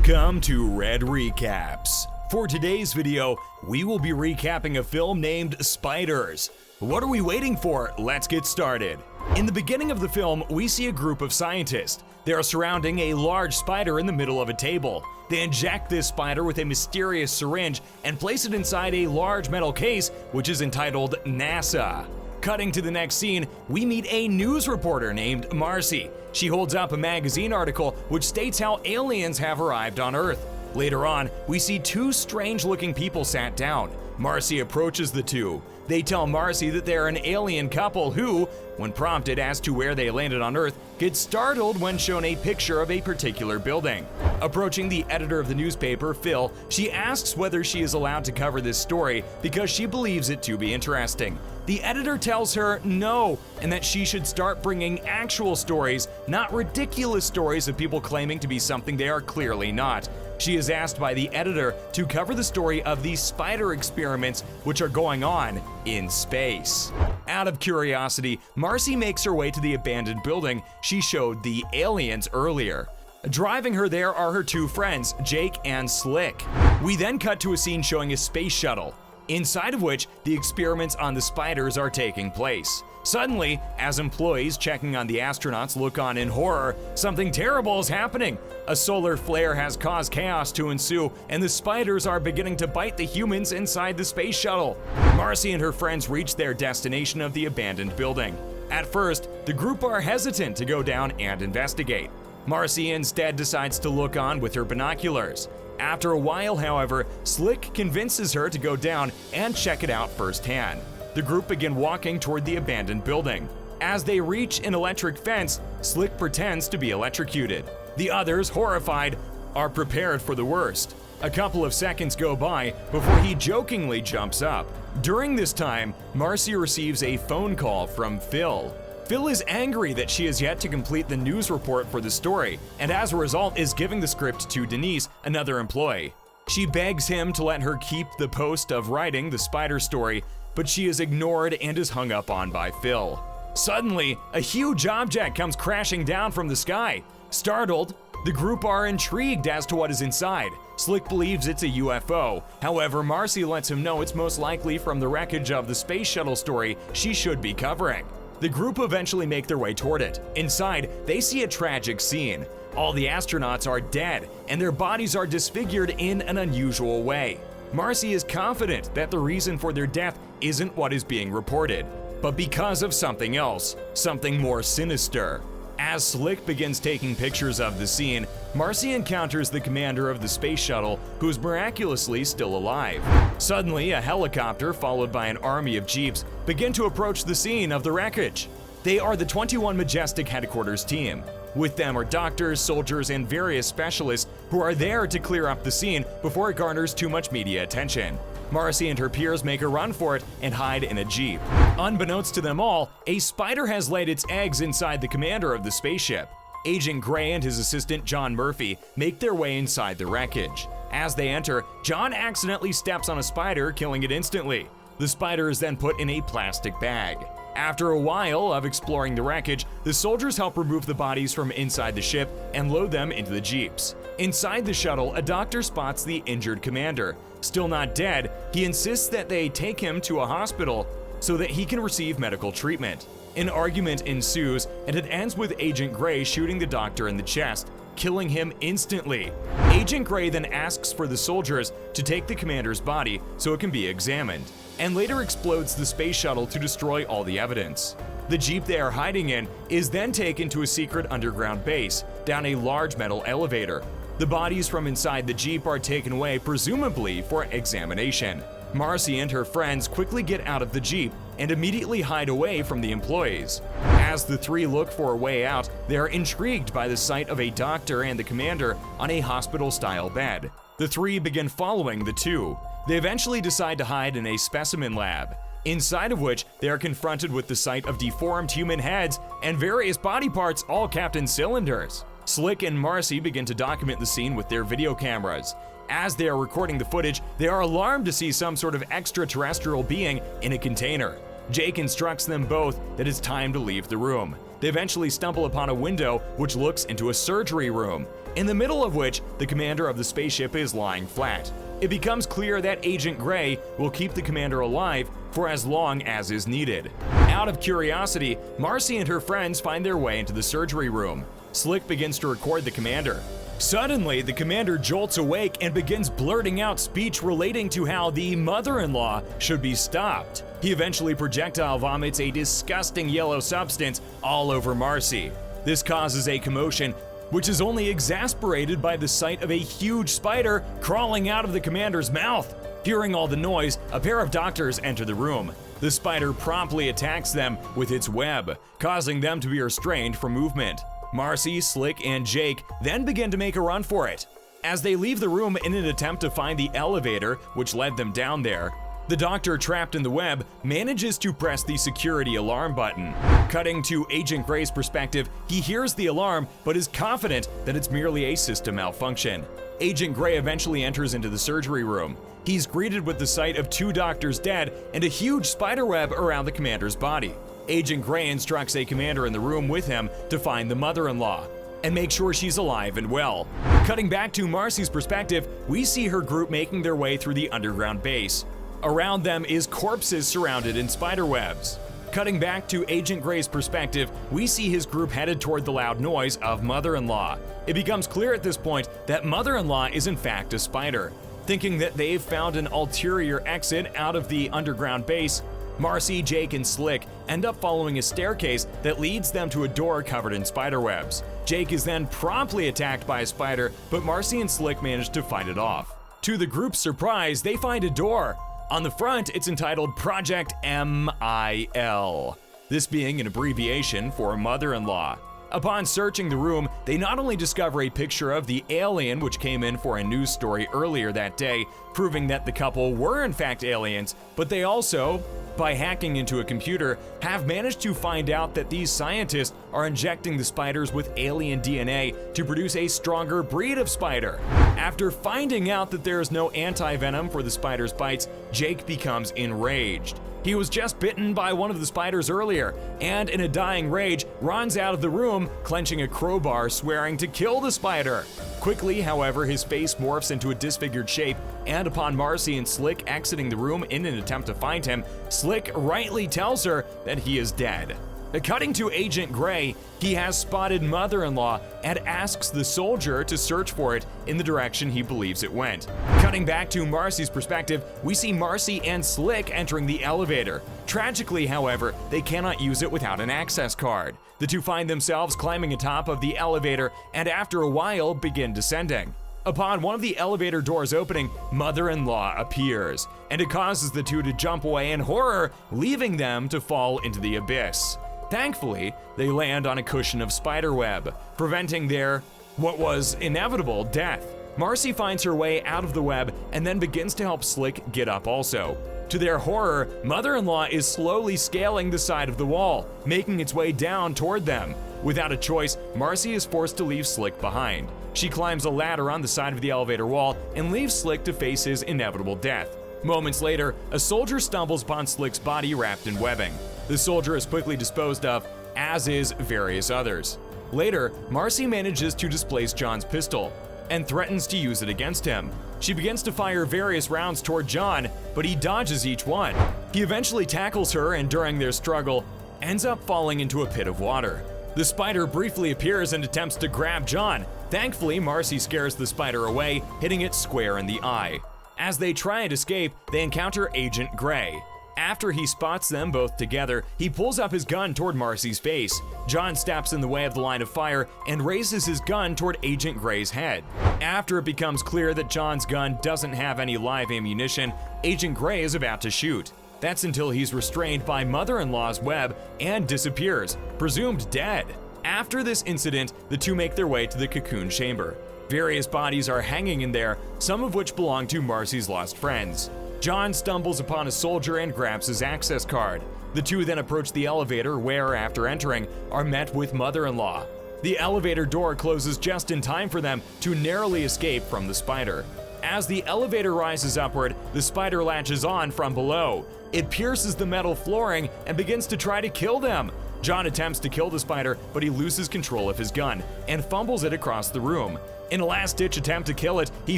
Welcome to Red Recaps. For today's video, we will be recapping a film named Spiders. What are we waiting for? Let's get started. In the beginning of the film, we see a group of scientists. They are surrounding a large spider in the middle of a table. They inject this spider with a mysterious syringe and place it inside a large metal case, which is entitled NASA. Cutting to the next scene, we meet a news reporter named Marcy. She holds up a magazine article which states how aliens have arrived on Earth. Later on, we see two strange-looking people sat down. Marcy approaches the two. They tell Marcy that they're an alien couple who, when prompted as to where they landed on Earth, get startled when shown a picture of a particular building. Approaching the editor of the newspaper, Phil, she asks whether she is allowed to cover this story because she believes it to be interesting. The editor tells her no, and that she should start bringing actual stories, not ridiculous stories of people claiming to be something they are clearly not. She is asked by the editor to cover the story of these spider experiments which are going on in space. Out of curiosity, Marcy makes her way to the abandoned building she showed the aliens earlier. Driving her there are her two friends, Jake and Slick. We then cut to a scene showing a space shuttle, inside of which the experiments on the spiders are taking place. Suddenly, as employees checking on the astronauts look on in horror, something terrible is happening. A solar flare has caused chaos to ensue, and the spiders are beginning to bite the humans inside the space shuttle. Marcy and her friends reach their destination of the abandoned building. At first, the group are hesitant to go down and investigate. Marcy instead decides to look on with her binoculars. After a while, however, Slick convinces her to go down and check it out firsthand. The group begin walking toward the abandoned building. As they reach an electric fence, Slick pretends to be electrocuted. The others, horrified, are prepared for the worst. A couple of seconds go by before he jokingly jumps up. During this time, Marcy receives a phone call from Phil. Phil is angry that she has yet to complete the news report for the story, and as a result is giving the script to Denise, another employee. She begs him to let her keep the post of writing the spider story, but she is ignored and is hung up on by Phil. Suddenly, a huge object comes crashing down from the sky. Startled, the group are intrigued as to what is inside. Slick believes it's a UFO. However, Marcy lets him know it's most likely from the wreckage of the space shuttle story she should be covering. The group eventually make their way toward it. Inside, they see a tragic scene. All the astronauts are dead, and their bodies are disfigured in an unusual way. Marcy is confident that the reason for their death isn't what is being reported, but because of something else, something more sinister. As Slick begins taking pictures of the scene, Marcy encounters the commander of the space shuttle, who is miraculously still alive. Suddenly, a helicopter followed by an army of jeeps begin to approach the scene of the wreckage. They are the 21 Majestic Headquarters team. With them are doctors, soldiers, and various specialists who are there to clear up the scene before it garners too much media attention. Marcy and her peers make a run for it and hide in a jeep. Unbeknownst to them all, a spider has laid its eggs inside the commander of the spaceship. Agent Gray and his assistant John Murphy make their way inside the wreckage. As they enter, John accidentally steps on a spider, killing it instantly. The spider is then put in a plastic bag. After a while of exploring the wreckage, the soldiers help remove the bodies from inside the ship and load them into the jeeps. Inside the shuttle, a doctor spots the injured commander. Still not dead, he insists that they take him to a hospital so that he can receive medical treatment. An argument ensues, and it ends with Agent Gray shooting the doctor in the chest, killing him instantly. Agent Gray then asks for the soldiers to take the commander's body so it can be examined, and later explodes the space shuttle to destroy all the evidence. The jeep they are hiding in is then taken to a secret underground base, down a large metal elevator. The bodies from inside the jeep are taken away, presumably for examination. Marcy and her friends quickly get out of the jeep and immediately hide away from the employees. As the three look for a way out, they are intrigued by the sight of a doctor and the commander on a hospital-style bed. The three begin following the two. They eventually decide to hide in a specimen lab, inside of which they are confronted with the sight of deformed human heads and various body parts all kept in cylinders. Slick and Marcy begin to document the scene with their video cameras. As they are recording the footage, they are alarmed to see some sort of extraterrestrial being in a container. Jake instructs them both that it's time to leave the room. they eventually stumble upon a window which looks into a surgery room, in the middle of which the commander of the spaceship is lying flat. It becomes clear that Agent Gray will keep the commander alive for as long as is needed. Out of curiosity, Marcy and her friends find their way into the surgery room. Slick begins to record the commander. Suddenly, the commander jolts awake and begins blurting out speech relating to how the mother-in-law should be stopped. He eventually projectile vomits a disgusting yellow substance all over Marcy. This causes a commotion, which is only exasperated by the sight of a huge spider crawling out of the commander's mouth. Hearing all the noise, a pair of doctors enter the room. The spider promptly attacks them with its web, causing them to be restrained from movement. Marcy, Slick, and Jake then begin to make a run for it. As they leave the room in an attempt to find the elevator which led them down there, the doctor trapped in the web manages to press the security alarm button. Cutting to Agent Gray's perspective, he hears the alarm but is confident that it's merely a system malfunction. Agent Gray eventually enters into the surgery room. He's greeted with the sight of 2 doctors dead and a huge spiderweb around the commander's body. Agent Gray instructs a commander in the room with him to find the mother-in-law and make sure she's alive and well. Cutting back to Marcy's perspective, we see her group making their way through the underground base. Around them is corpses surrounded in spiderwebs. Cutting back to Agent Gray's perspective, we see his group headed toward the loud noise of mother-in-law. It becomes clear at this point that mother-in-law is in fact a spider. Thinking that they've found an ulterior exit out of the underground base, Marcy, Jake, and Slick end up following a staircase that leads them to a door covered in spiderwebs. Jake is then promptly attacked by a spider, but Marcy and Slick manage to fight it off. To the group's surprise, they find a door. On the front, it's entitled Project MIL, this being an abbreviation for mother-in-law. Upon searching the room, they not only discover a picture of the alien which came in for a news story earlier that day, proving that the couple were in fact aliens, but they also, by hacking into a computer, have managed to find out that these scientists are injecting the spiders with alien DNA to produce a stronger breed of spider. After finding out that there is no anti-venom for the spider's bites, Jake becomes enraged. He was just bitten by one of the spiders earlier, and in a dying rage, runs out of the room, clenching a crowbar, swearing to kill the spider. Quickly, however, his face morphs into a disfigured shape, and upon Marcy and Slick exiting the room in an attempt to find him, Slick rightly tells her that he is dead. Cutting to Agent Gray, he has spotted mother-in-law and asks the soldier to search for it in the direction he believes it went. Cutting back to Marcy's perspective, we see Marcy and Slick entering the elevator. Tragically, however, they cannot use it without an access card. The two find themselves climbing atop of the elevator and after a while begin descending. Upon one of the elevator doors opening, mother-in-law appears, and it causes the two to jump away in horror, leaving them to fall into the abyss. Thankfully, they land on a cushion of spiderweb, preventing their, what was inevitable, death. Marcy finds her way out of the web and then begins to help Slick get up also. To their horror, mother-in-law is slowly scaling the side of the wall, making its way down toward them. Without a choice, Marcy is forced to leave Slick behind. She climbs a ladder on the side of the elevator wall and leaves Slick to face his inevitable death. Moments later, a soldier stumbles upon Slick's body wrapped in webbing. The soldier is quickly disposed of, as is various others. Later, Marcy manages to displace John's pistol and threatens to use it against him. She begins to fire various rounds toward John, but he dodges each one. He eventually tackles her and during their struggle, ends up falling into a pit of water. The spider briefly appears and attempts to grab John. Thankfully, Marcy scares the spider away, hitting it square in the eye. As they try and escape, they encounter Agent Gray. After he spots them both together, he pulls up his gun toward Marcy's face. John steps in the way of the line of fire and raises his gun toward Agent Gray's head. After it becomes clear that John's gun doesn't have any live ammunition, Agent Gray is about to shoot. That's until he's restrained by mother-in-law's web and disappears, presumed dead. After this incident, the two make their way to the cocoon chamber. Various bodies are hanging in there, some of which belong to Marcy's lost friends. John stumbles upon a soldier and grabs his access card. The two then approach the elevator where, after entering, are met with mother-in-law. The elevator door closes just in time for them to narrowly escape from the spider. As the elevator rises upward, the spider latches on from below. It pierces the metal flooring and begins to try to kill them. John attempts to kill the spider, but he loses control of his gun and fumbles it across the room. In a last-ditch attempt to kill it, he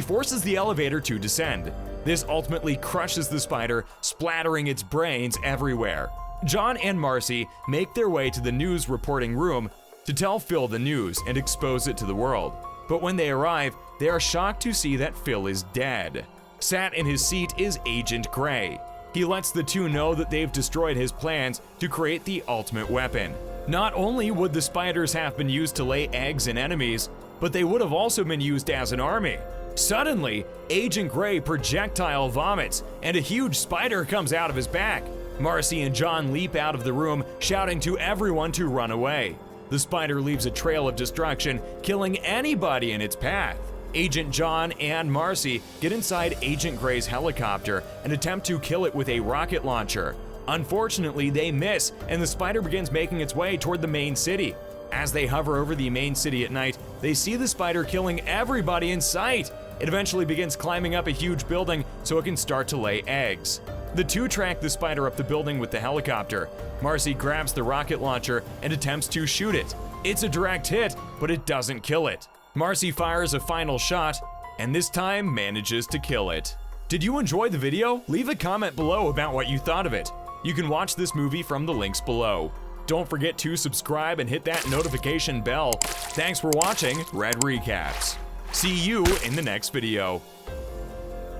forces the elevator to descend. This ultimately crushes the spider, splattering its brains everywhere. John and Marcy make their way to the news reporting room to tell Phil the news and expose it to the world. But when they arrive, they are shocked to see that Phil is dead. Sat in his seat is Agent Gray. He lets the two know that they've destroyed his plans to create the ultimate weapon. Not only would the spiders have been used to lay eggs in enemies, but they would have also been used as an army. Suddenly, Agent Gray projectile vomits, and a huge spider comes out of his back. Marcy and John leap out of the room, shouting to everyone to run away. The spider leaves a trail of destruction, killing anybody in its path. Agent John and Marcy get inside Agent Gray's helicopter and attempt to kill it with a rocket launcher. Unfortunately, they miss, and the spider begins making its way toward the main city. As they hover over the main city at night, they see the spider killing everybody in sight. It eventually begins climbing up a huge building so it can start to lay eggs. The two track the spider up the building with the helicopter. Marcy grabs the rocket launcher and attempts to shoot it. It's a direct hit, but it doesn't kill it. Marcy fires a final shot, and this time manages to kill it. Did you enjoy the video? Leave a comment below about what you thought of it. You can watch this movie from the links below. Don't forget to subscribe and hit that notification bell. Thanks for watching Red Recaps. See you in the next video.